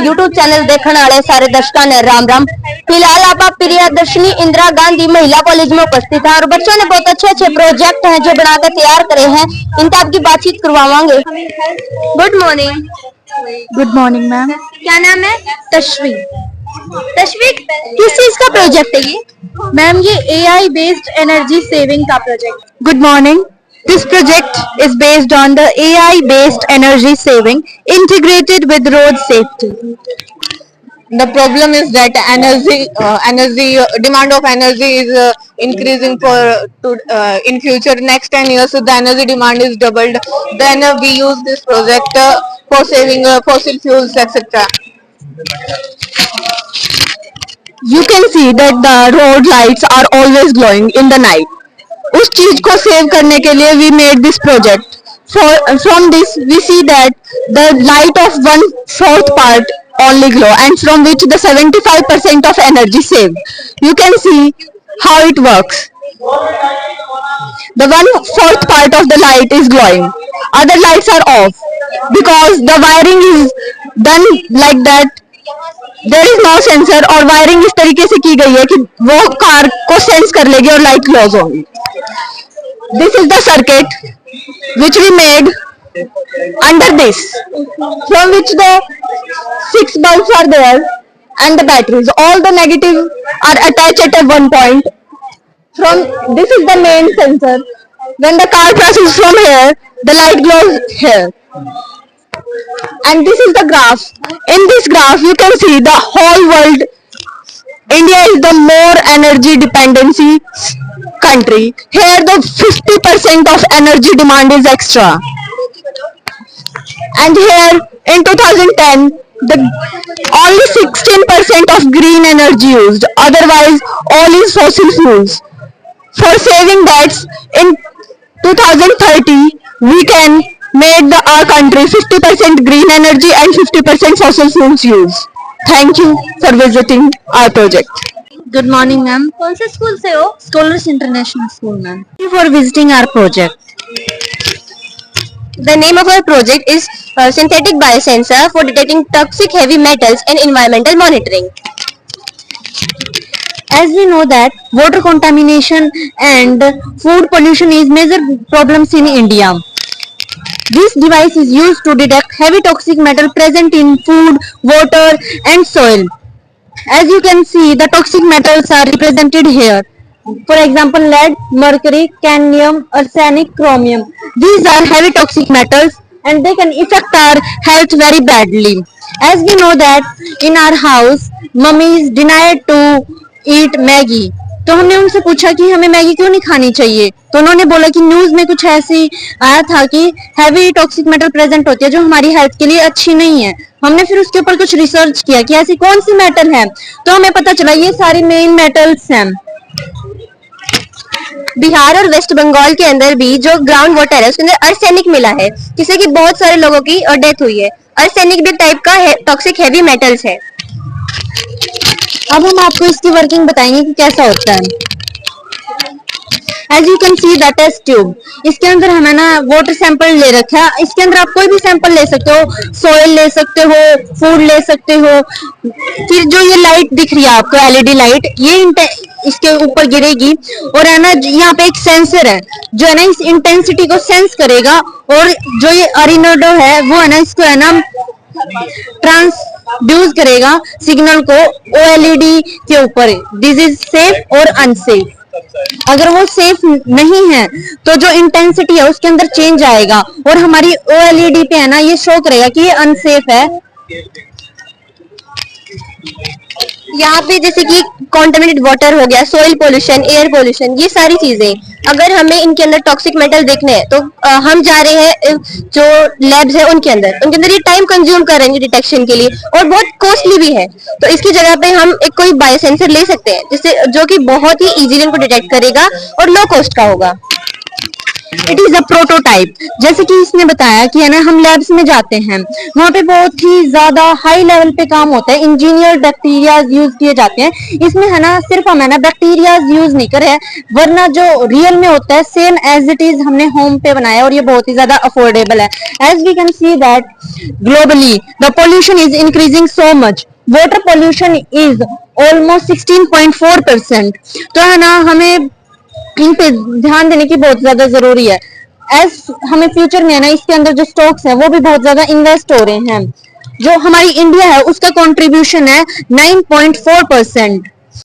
YouTube channel देखने वाले सारे दर्शकों ने राम राम। फिलहाल आप प्रियदर्शनी इंदिरा गांधी महिला कॉलेज में उपस्थित है और बच्चों ने बहुत अच्छे अच्छे प्रोजेक्ट हैं जो बनाकर तैयार करे हैं। इनसे आपकी बातचीत करवाएंगे। Good morning. Good morning ma'am. क्या नाम है? तश्वी। तश्वी, किस चीज का प्रोजेक्ट है ये? मैम ये AI बेस्ड एनर्जी सेविंग का project. Good morning. This project is based on the AI based energy saving integrated with road safety. The problem is that energy demand of energy is increasing in future next 10 years. So the energy demand is doubled. Then we use this project for saving fossil fuels, etc. You can see that the road lights are always glowing in the night. उस चीज को save करने के लिए we made this project. From this we see that the light of 1/4 part only glow and from which the 75% of energy saved. You can see how it works. The 1/4 part of the light is glowing. Other lights are off because the wiring is done like that. There is no sensor और wiring इस तरीके से की गई है कि वो car को सेंस कर लेगी और लाइट क्लोज होगी. This is the circuit which we made under this, from which the 6 bulbs are there and the batteries. All the negative are attached at one point. From this is the main sensor. When the car passes from here, the light glows here. And this is the graph. In this graph you can see the whole world. India is the more energy dependency country. Here the 50% of energy demand is extra. And here in 2010 the only 16% of green energy used. Otherwise all is fossil fuels. For saving that, in 2030 we can make our country 50% green energy and 50% fossil fuels use. Thank you for visiting our project. Good morning ma'am. कौन से school से हो? Scholars International School, ma'am. Thank you for visiting our project. The name of our project is synthetic biosensor for detecting toxic heavy metals and environmental monitoring. As we know that water contamination and food pollution is major problems in India. This device is used to detect heavy toxic metal present in food, water and soil. As you can see, the toxic metals are represented here. For example, lead, mercury, cadmium, arsenic, chromium. These are heavy toxic metals and they can affect our health very badly. As we know that in our house, mummy is denied to eat Maggi. तो हमने उनसे पूछा कि हमें Maggi क्यों नहीं खानी चाहिए, तो उन्होंने बोला कि न्यूज में कुछ ऐसी आया था कि हैवी टॉक्सिक मेटल प्रेजेंट होती है जो हमारी हेल्थ के लिए अच्छी नहीं है. हमने फिर उसके ऊपर कुछ रिसर्च किया कि ऐसी कौन सी मेटल है, तो हमें पता चला ये सारी मेन मेटल्स हैं. बिहार और वेस्ट बंगाल के अंदर भी जो ग्राउंड वाटर है उसके अंदर आर्सेनिक मिला है, जिससे कि बहुत सारे लोगों की डेथ हुई है. आर्सेनिक भी टाइप का टॉक्सिक हैवी मेटल्स है. अब हम आपको इसकी वर्किंग बताएंगे कि कैसा होता है. As you can see the test tube, इसके अंदर हमें ना वाटर सैंपल ले रखा है. इसके अंदर आप कोई भी सैंपल ले सकते हो, सोयल ले सकते हो, फूड ले सकते हो. फिर जो ये लाइट दिख रही है आपको LED लाइट, ये इसके ऊपर गिरेगी और है ना यहाँ पे एक सेंसर है जो है ना इस इंटेंसिटी को सेंस करेगा और जो ये अरिनोडो है वो है ना इसको है ना ट्रांसड्यूस करेगा सिग्नल को OLED के ऊपर. दिस इज सेफ और अनसेफ. अगर वो सेफ नहीं है तो जो इंटेंसिटी है उसके अंदर चेंज आएगा और हमारी OLED पे है ना ये शो करेगा कि ये अनसेफ है. यहाँ पे जैसे कि कॉन्टेमिनेटेड वाटर हो गया, सोइल पोल्यूशन, एयर पोल्यूशन, ये सारी चीजें अगर हमें इनके अंदर टॉक्सिक मेटल देखने हैं तो हम जा रहे हैं जो लैब्स है उनके अंदर ये टाइम कंज्यूम कर रहे हैं डिटेक्शन के लिए और बहुत कॉस्टली भी है. तो इसकी जगह पे हम एक कोई बायोसेंसर ले सकते हैं जिससे जो कि बहुत ही इजीली इनको डिटेक्ट करेगा और लो कॉस्ट का होगा. It is a prototype. जैसे कि इसने बताया कि है ना, हम लैब्स में जाते हैं, वहां पे बहुत ही ज्यादा हाई लेवल पे काम होता है, इंजीनियर बैक्टीरिया यूज किए जाते हैं। इसमें है ना, सिर्फ हम है ना बैक्टीरिया यूज नहीं करे हैं, वरना जो रियल में होता है सेम एज इट इज हमने होम पे बनाया है, और ये बहुत ही ज्यादा अफोर्डेबल है। As we can see that globally the pollution is increasing so much, water pollution is almost 16.4%। तो है ना, हमें इन पे ध्यान देने की बहुत ज्यादा जरूरी है। एज हमें फ्यूचर में है ना, इसके अंदर जो स्टॉक्स हैं वो भी बहुत ज्यादा इन्वेस्ट हो रहे हैं। जो हमारी इंडिया है उसका कंट्रीब्यूशन है 9.4%।